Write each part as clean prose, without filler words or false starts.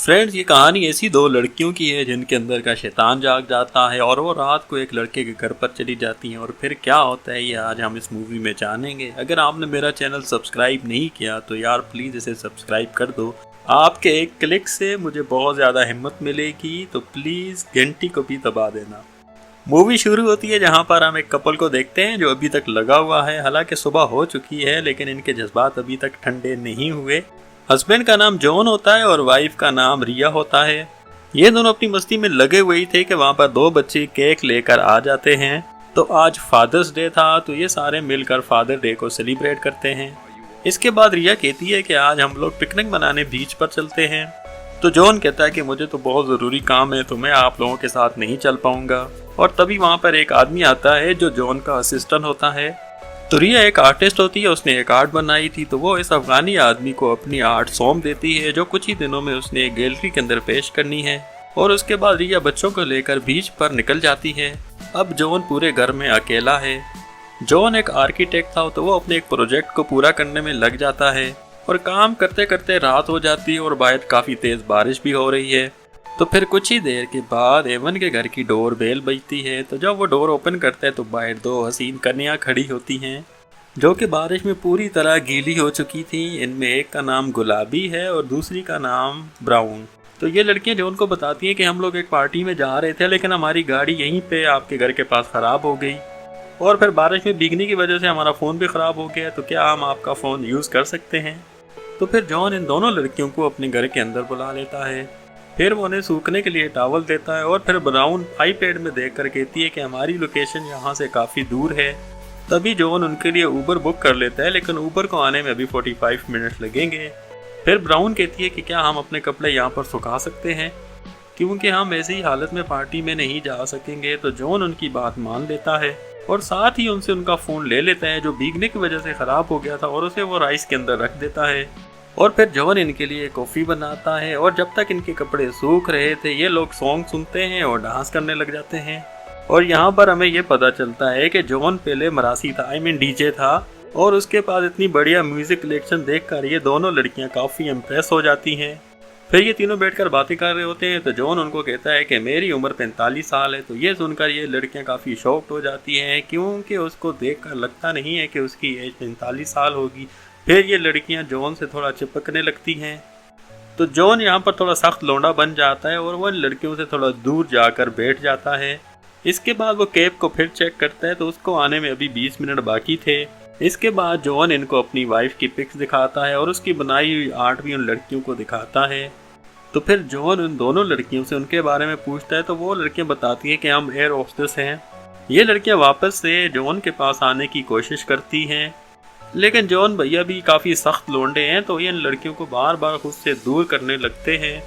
Friends, ये कहानी ऐसी दो लड़कियों की है जिनके अंदर का शैतान जाग जाता है और वो रात को एक लड़के के घर पर चली जाती हैं और फिर क्या होता है ये आज हम इस मूवी में जानेंगे। अगर आपने मेरा चैनल सब्सक्राइब नहीं किया तो यार प्लीज़ इसे सब्सक्राइब कर दो। आपके एक क्लिक से मुझे बहुत ज़्यादा हिम्मत मिलेगी, तो प्लीज़ घंटी को भी दबा देना। मूवी शुरू होती है जहाँ पर हम एक कपल को देखते हैं जो अभी तक लगा हुआ है। हालांकि सुबह हो चुकी है लेकिन इनके जज्बात अभी तक ठंडे नहीं हुए। हस्बैंड का नाम जॉन होता है और वाइफ का नाम रिया होता है। ये दोनों अपनी मस्ती में लगे हुए थे कि वहाँ पर दो बच्चे केक लेकर आ जाते हैं। तो आज फादर्स डे था तो ये सारे मिलकर फादर डे को सेलिब्रेट करते हैं। इसके बाद रिया कहती है कि आज हम लोग पिकनिक मनाने बीच पर चलते हैं। तो जॉन कहता है कि मुझे तो बहुत ज़रूरी काम है तो मैं आप लोगों के साथ नहीं चल पाऊंगा। और तभी वहाँ पर एक आदमी आता है जो जॉन का असिस्टेंट होता है। तो रिया एक आर्टिस्ट होती है, उसने एक आर्ट बनाई थी तो वो इस अफगानी आदमी को अपनी आर्ट सौंप देती है जो कुछ ही दिनों में उसने एक गैलरी के अंदर पेश करनी है। और उसके बाद रिया बच्चों को लेकर बीच पर निकल जाती है। अब जॉन पूरे घर में अकेला है। जॉन एक आर्किटेक्ट था तो वो अपने एक प्रोजेक्ट को पूरा करने में लग जाता है और काम करते करते रात हो जाती है और बाहर काफ़ी तेज़ बारिश भी हो रही है। तो फिर कुछ ही देर के बाद एवन के घर की डोर बेल बजती है। तो जब वो डोर ओपन करते हैं तो बाहर दो हसीन कन्या खड़ी होती हैं जो कि बारिश में पूरी तरह गीली हो चुकी थी। इनमें एक का नाम गुलाबी है और दूसरी का नाम ब्राउन। तो ये लड़कियां जो उनको बताती हैं कि हम लोग एक पार्टी में जा रहे थे लेकिन हमारी गाड़ी यहीं पे आपके घर के पास ख़राब हो गई और फिर बारिश में भीगने की वजह से हमारा फ़ोन भी ख़राब हो गया, तो क्या हम आपका फ़ोन यूज़ कर सकते हैं। तो फिर जॉन इन दोनों लड़कियों को अपने घर के अंदर बुला लेता है। फिर वो उन्हें सूखने के लिए टॉवल देता है और फिर ब्राउन आईपैड में देखकर कहती है कि हमारी लोकेशन यहाँ से काफ़ी दूर है। तभी जॉन उनके लिए ऊबर बुक कर लेता है लेकिन ऊबर को आने में अभी 45 मिनट लगेंगे। फिर ब्राउन कहती है कि क्या हम अपने कपड़े यहाँ पर सुखा सकते हैं क्योंकि हम ऐसी ही हालत में पार्टी में नहीं जा सकेंगे। तो जॉन उनकी बात मान लेता है और साथ ही उनसे उनका फ़ोन ले लेता है जो भीगने की वजह से ख़राब हो गया था और उसे वो राइस के अंदर रख देता है। और फिर जॉन इनके लिए कॉफ़ी बनाता है और जब तक इनके कपड़े सूख रहे थे ये लोग सॉन्ग सुनते हैं और डांस करने लग जाते हैं। और यहाँ पर हमें ये पता चलता है कि जॉन पहले मरासी था, डीजे था और उसके बाद इतनी बढ़िया म्यूज़िक कलेक्शन देखकर ये दोनों लड़कियाँ काफ़ी इम्प्रेस हो जाती हैं। फिर ये तीनों बैठकर बातें कर रहे होते हैं तो जॉन उनको कहता है कि मेरी उम्र 45 साल है। तो ये सुनकर ये लड़कियाँ काफ़ी शॉक्ड हो जाती हैं क्योंकि उसको देखकर लगता नहीं है कि उसकी एज 45 साल होगी। फिर ये लड़कियां जॉन से थोड़ा चिपकने लगती हैं। तो जॉन यहाँ पर थोड़ा सख्त लौंडा बन जाता है और वो लड़कियों से थोड़ा दूर जाकर बैठ जाता है। इसके बाद वो कैब को फिर चेक करता है तो उसको आने में अभी 20 मिनट बाकी थे। इसके बाद जॉन इनको अपनी वाइफ की पिक्स दिखाता है और उसकी बनाई हुई आर्ट भी उन लड़कियों को दिखाता है। तो फिर जॉन उन दोनों लड़कियों से उनके बारे में पूछता है तो वो लड़कियाँ बताती हैं कि हम एयर होस्टेस हैं। ये लड़कियाँ वापस से जॉन के पास आने की कोशिश करती हैं लेकिन जॉन भैया भी काफ़ी सख्त लौंडे हैं तो ये इन लड़कियों को बार बार खुद से दूर करने लगते हैं।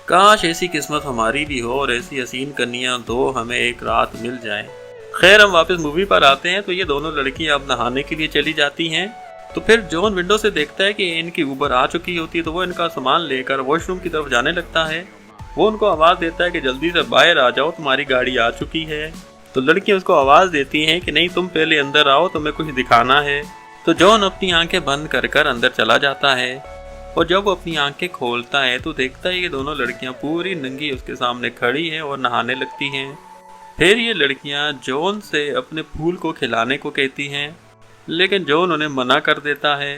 काश ऐसी किस्मत हमारी भी हो और ऐसी हसीन कन्या दो हमें एक रात मिल जाए। खैर हम वापस मूवी पर आते हैं तो ये दोनों लड़कियां अब नहाने के लिए चली जाती हैं। तो फिर जॉन विंडो से देखता है कि इनकी ऊबर आ चुकी होती है तो वो इनका सामान लेकर वॉशरूम की तरफ जाने लगता है। वो उनको आवाज़ देता है कि जल्दी से बाहर आ जाओ, तुम्हारी गाड़ी आ चुकी है। तो लड़कियाँ उसको आवाज़ देती हैं कि नहीं, तुम पहले अंदर आओ, तुम्हें कुछ दिखाना है। तो जॉन अपनी आंखें बंद कर कर अंदर चला जाता है और जब वो अपनी आंखें खोलता है तो देखता है कि दोनों लड़कियां पूरी नंगी उसके सामने खड़ी हैं और नहाने लगती हैं। फिर ये लड़कियां जॉन से अपने फूल को खिलाने को कहती हैं लेकिन जॉन उन्हें मना कर देता है।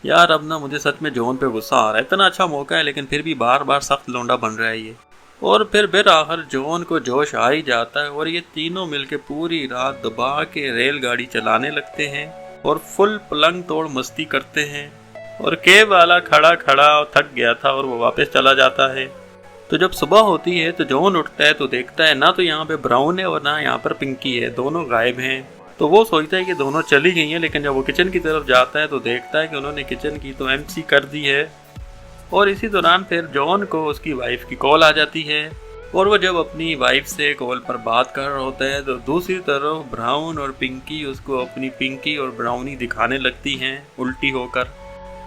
यार अब ना मुझे सच में जॉन पे गुस्सा आ रहा है, इतना अच्छा मौका है लेकिन फिर भी बार बार सख्त लौंडा बन रहा है ये। और फिर आखिर जॉन को जोश आ ही जाता है और ये तीनों मिलके पूरी रात दबा के रेलगाड़ी चलाने लगते हैं और फुल पलंग तोड़ मस्ती करते हैं। और कैब वाला खड़ा खड़ा थक गया था और वो वापस चला जाता है। तो जब सुबह होती है तो जॉन उठता है तो देखता है ना तो यहाँ पे ब्राउन है और ना यहाँ पर पिंकी है, दोनों गायब हैं। तो वो सोचता है कि दोनों चली गई हैं लेकिन जब वो किचन की तरफ जाता है तो देखता है कि उन्होंने किचन की तो एमसी कर दी है। और इसी दौरान फिर जॉन को उसकी वाइफ की कॉल आ जाती है और वो जब अपनी वाइफ से कॉल पर बात कर रहा होता है तो दूसरी तरफ ब्राउन और पिंकी उसको अपनी पिंकी और ब्राउनी दिखाने लगती हैं उल्टी होकर।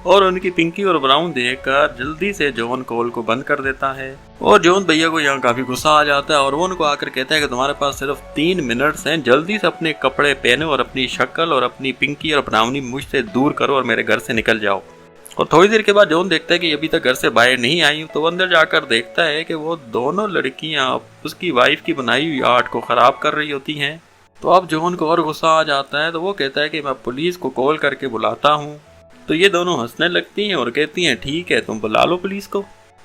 और उनकी पिंकी और ब्राउन देखकर जल्दी से जॉन कॉल को बंद कर देता है। और जॉन भैया को यहाँ काफ़ी गुस्सा आ जाता है और वो उनको आकर कहता है कि तुम्हारे पास सिर्फ 3 मिनट्स हैं, जल्दी से अपने कपड़े पहनो और अपनी शक्ल और अपनी पिंकी और ब्राउनी मुझसे दूर करो और मेरे घर से निकल जाओ। और थोड़ी देर के बाद जॉन देखता है कि अभी तक घर से बाहर नहीं आई, तो वो अंदर जाकर देखता है कि वो दोनों लड़कियां उसकी वाइफ की बनाई हुई आर्ट को खराब कर रही होती हैं। तो अब जॉन को और गुस्सा आ जाता है, तो वो कहता है कि मैं पुलिस को कॉल करके बुलाता हूँ। तो ये दोनों हंसने लगती हैं और कहती हैं ठीक है, तुम बुला लो पुलिस को।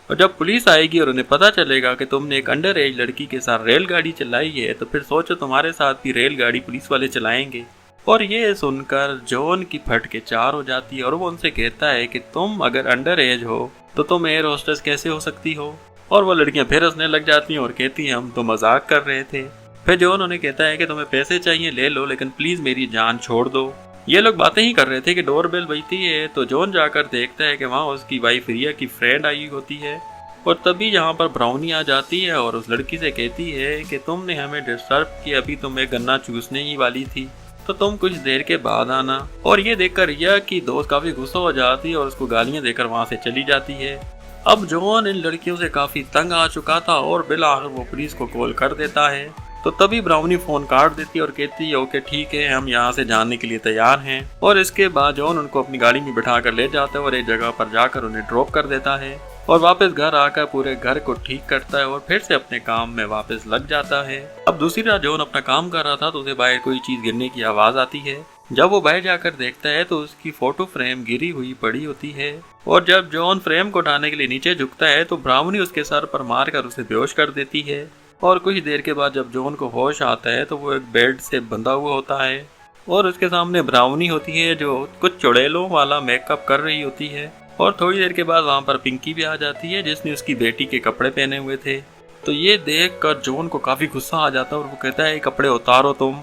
और जब पुलिस आएगी और उन्हें पता चलेगा कि तुमने एक अंडर एज लड़की के साथ रेलगाड़ी चलाई है, तो फिर सोचो तुम्हारे साथ भी रेलगाड़ी पुलिस वाले चलाएंगे। और ये सुनकर जॉन की फट के चार हो जाती है और वो उनसे कहता है कि तुम अगर अंडर एज हो तो तुम एयर होस्टेस कैसे हो सकती हो। और वो लड़कियां फिर हंसने लग जाती हैं और कहती हैं हम तो मजाक कर रहे थे। फिर जॉन उन्हें कहता है कि तुम्हें पैसे चाहिए ले लो, लेकिन प्लीज मेरी जान छोड़ दो। ये लोग बातें ही कर रहे थे कि डोरबेल बजती है, तो जॉन जाकर देखता है कि वहाँ उसकी वाइफ रिया की फ्रेंड आई होती है। और तभी यहाँ पर ब्राउनी आ जाती है और उस लड़की से कहती है कि तुमने हमें डिस्टर्ब किया, अभी तुम एक गन्ना चूसने ही वाली थी, तो तुम कुछ देर के बाद आना। और ये देखकर रिया की दोस्त काफी गुस्सा हो जाती है और उसको गालियां देकर वहां से चली जाती है। अब जॉन इन लड़कियों से काफी तंग आ चुका था और बिल आखिर वो पुलिस को कॉल कर देता है। तो तभी ब्राउनी फोन काट देती है और कहती है ओके ठीक है, हम यहाँ से जाने के लिए तैयार हैं। और इसके बाद जॉन उनको अपनी गाड़ी में बिठा कर ले जाता है और एक जगह पर जाकर उन्हें ड्रॉप कर देता है और वापस घर आकर पूरे घर को ठीक करता है और फिर से अपने काम में वापस लग जाता है। अब दूसरी रात जॉन अपना काम कर रहा था तो उसे बाहर कोई चीज गिरने की आवाज आती है। जब वो बाहर जाकर देखता है तो उसकी फोटो फ्रेम गिरी हुई पड़ी होती है। और जब जॉन फ्रेम को उठाने के लिए नीचे झुकता है तो ब्राउनी उसके सर पर मारकर उसे बेहोश कर देती है। और कुछ देर के बाद जब जॉन को होश आता है तो वो एक बेड से बंधा हुआ होता है और उसके सामने ब्राउनी होती है जो कुछ चुड़ैलों वाला मेकअप कर रही होती है। और थोड़ी देर के बाद वहाँ पर पिंकी भी आ जाती है जिसने उसकी बेटी के कपड़े पहने हुए थे। तो ये देखकर जॉन को काफी गुस्सा आ जाता है और वो कहता है कपड़े उतारो तुम।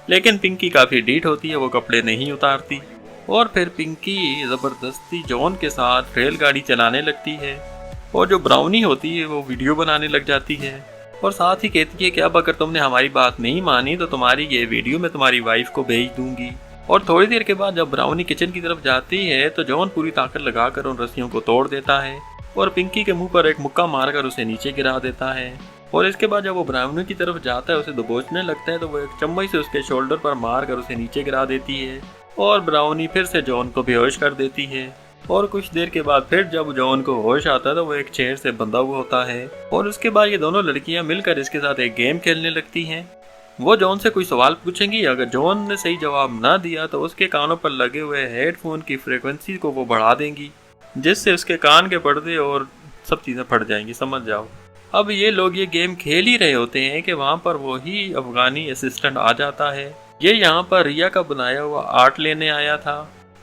लेकिन पिंकी काफी डीठ होती है, वो कपड़े नहीं उतारती। और फिर पिंकी जबरदस्ती जॉन के साथ रेलगाड़ी चलाने लगती है और जो ब्राउनी होती है वो वीडियो बनाने लग जाती है और साथ ही कहती है कि अब अगर तुमने हमारी बात नहीं मानी तो तुम्हारी ये वीडियो मैं तुम्हारी वाइफ को भेज दूंगी। और थोड़ी देर के बाद जब ब्राउनी किचन की तरफ जाती है तो जॉन पूरी ताकत लगाकर उन रस्सियों को तोड़ देता है और पिंकी के मुंह पर एक मुक्का मारकर उसे नीचे गिरा देता है। और इसके बाद जब वो ब्राउनी की तरफ जाता है उसे दबोचने लगता है तो वो एक चम्मच से उसके शोल्डर पर मारकर उसे नीचे गिरा देती है और ब्राउनी फिर से जॉन को बेहोश कर देती है। और कुछ देर के बाद फिर जब जॉन को होश आता है तो वो एक चेयर से बंधा हुआ होता है और उसके बाद ये दोनों लड़कियां मिलकर इसके साथ एक गेम खेलने लगती हैं। वो जॉन से कोई सवाल पूछेंगी, अगर जॉन ने सही जवाब ना दिया तो उसके कानों पर लगे हुए हेडफोन की फ्रीक्वेंसी को वो बढ़ा देंगी जिससे उसके कान के पर्दे और सब चीजें फट जाएंगी, समझ जाओ। अब ये लोग ये गेम खेल ही रहे होते हैं कि वहाँ पर वो ही अफगानी असिस्टेंट आ जाता है। ये यहाँ पर रिया का बनाया हुआ आर्ट लेने आया था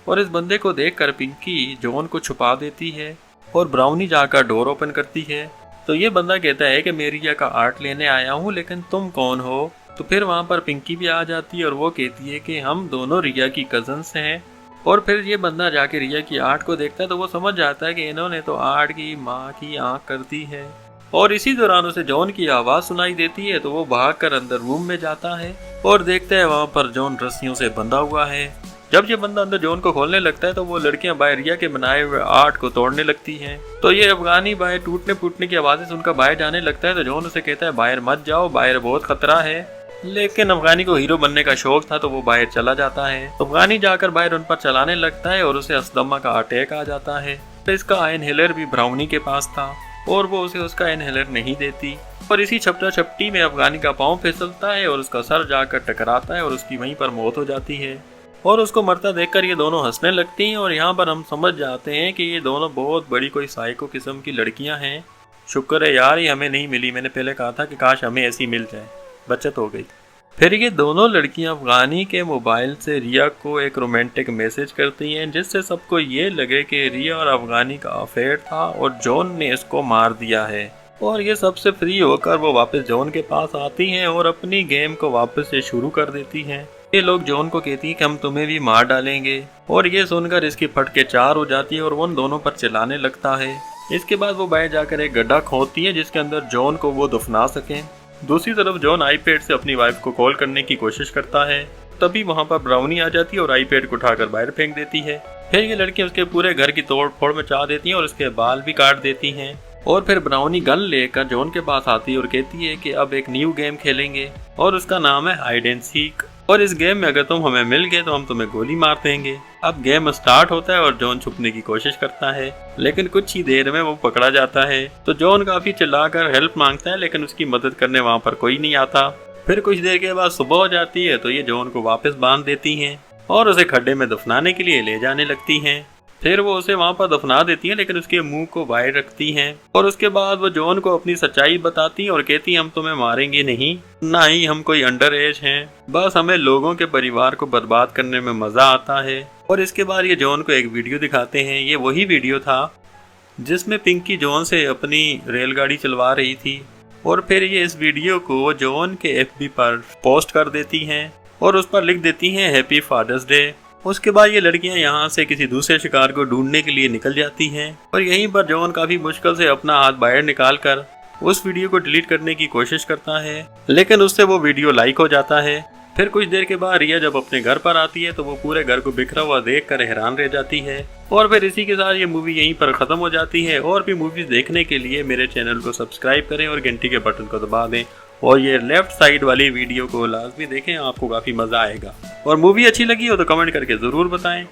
और इस बंदे को देखकर पिंकी जॉन को छुपा देती है और ब्राउनी जाकर डोर ओपन करती है। तो ये बंदा कहता है कि मैं रिया का आर्ट लेने आया हूँ, लेकिन तुम कौन हो। तो फिर वहाँ पर पिंकी भी आ जाती है और वो कहती है कि हम दोनों रिया की कजन्स हैं। और फिर ये बंदा जाके रिया की आर्ट को देखता है तो वो समझ जाता है कि इन्होंने तो आर्ट की माँ की आँख कर दी है। और इसी दौरान उसे जॉन की आवाज़ सुनाई देती है तो वो भागकर अंदर रूम में जाता है और देखता है वहाँ पर जॉन रस्सियों से बंधा हुआ है। जब ये बंदा अंदर जॉन को खोलने लगता है तो वो लड़कियां बाहर रिया के बनाए हुए आर्ट को तोड़ने लगती हैं। तो ये अफगानी बाहर टूटने फूटने की आवाज़ें सुनकर बाहर जाने लगता है तो जॉन उसे कहता है बाहर मत जाओ, बाहर बहुत खतरा है। लेकिन अफगानी को हीरो बनने का शौक था तो वो बाहर चला जाता है। अफगानी जाकर बाहर उन पर चलाने लगता है और उसे अस्तमा का अटैक आ जाता है। तो इसका इनहेलर भी ब्राउनी के पास था और वो उसे उसका इनहेलर नहीं देती। और इसी छपटा छपटी में अफगानी का पाँव फिसलता है और उसका सर जाकर टकराता है और उसकी वहीं पर मौत हो जाती है। और उसको मरता देखकर ये दोनों हंसने लगती हैं और यहाँ पर हम समझ जाते हैं कि ये दोनों बहुत बड़ी कोई साइको किस्म की लड़कियाँ हैं। शुक्र है यार ये हमें नहीं मिली, मैंने पहले कहा था कि काश हमें ऐसी मिल जाए, बचत हो गई। फिर ये दोनों लड़कियां अफगानी के मोबाइल से रिया को एक रोमांटिक मैसेज करती हैं जिससे सबको ये लगे कि रिया और अफगानी का अफेयर था और जॉन ने इसको मार दिया है। और ये सबसे फ्री होकर वो वापस जॉन के पास आती हैं और अपनी गेम को वापस से शुरू कर देती हैं। ये लोग जॉन को कहती हैं कि हम तुम्हें भी मार डालेंगे और ये सुनकर इसकी फटके चार हो जाती है और वो उन दोनों पर चिल्लाने लगता है। इसके बाद वो बाहर जाकर एक गड्ढा खोदती है जिसके अंदर जॉन को वो दफना सकें। दूसरी तरफ जॉन आईपैड से अपनी वाइफ को कॉल करने की कोशिश करता है। तभी वहाँ पर ब्राउनी आ जाती है और आईपैड को उठाकर बाहर फेंक देती है। फिर ये लड़कियां उसके पूरे घर की तोड़ फोड़ मचा देती हैं और उसके बाल भी काट देती हैं। और फिर ब्राउनी गन लेकर जॉन के पास आती है और कहती है कि अब एक न्यू गेम खेलेंगे और उसका नाम है हाइड एंड सीक। और इस गेम में अगर तुम हमें मिल गए तो हम तुम्हें गोली मार देंगे, अब गेम स्टार्ट होता है और जॉन छुपने की कोशिश करता है, लेकिन कुछ ही देर में वो पकड़ा जाता है। तो जॉन काफी चिल्लाकर हेल्प मांगता है, लेकिन उसकी मदद करने वहाँ पर कोई नहीं आता। फिर कुछ देर के बाद सुबह हो जाती है, तो ये जॉन को वापस बांध देती हैं और उसे खड्डे में दफनाने के लिए ले जाने लगती हैं। फिर वो उसे वहाँ पर दफना देती हैं, लेकिन उसके मुंह को बाहर रखती हैं और उसके बाद वो जॉन को अपनी सच्चाई बताती हैं और कहती हैं हम तुम्हें मारेंगे नहीं, ना ही हम कोई अंडर एज हैं, बस हमें लोगों के परिवार को बर्बाद करने में मजा आता है। और इसके बाद ये जॉन को एक वीडियो दिखाते हैं। ये वही वीडियो था जिसमें पिंकी जॉन से अपनी रेलगाड़ी चलवा रही थी और फिर ये इस वीडियो को जॉन के FB पर पोस्ट कर देती हैं और उस पर लिख देती हैं हैप्पी फादर्स डे। उसके बाद ये लड़कियां यहाँ से किसी दूसरे शिकार को ढूंढने के लिए निकल जाती हैं और यहीं पर जॉन काफी मुश्किल से अपना हाथ बाहर निकाल कर उस वीडियो को डिलीट करने की कोशिश करता है, लेकिन उससे वो वीडियो लाइक हो जाता है। फिर कुछ देर के बाद रिया जब अपने घर पर आती है तो वो पूरे घर को बिखरा हुआ देखकर हैरान रह जाती है। और फिर इसी के साथ ये मूवी यहीं पर खत्म हो जाती है। और भी मूवीज देखने के लिए मेरे चैनल को सब्सक्राइब करें और घंटी के बटन को दबा दें और ये लेफ्ट साइड वाली वीडियो को लाजमी देखें, आपको काफी मजा आएगा। और मूवी अच्छी लगी हो तो कमेंट करके जरूर बताएं।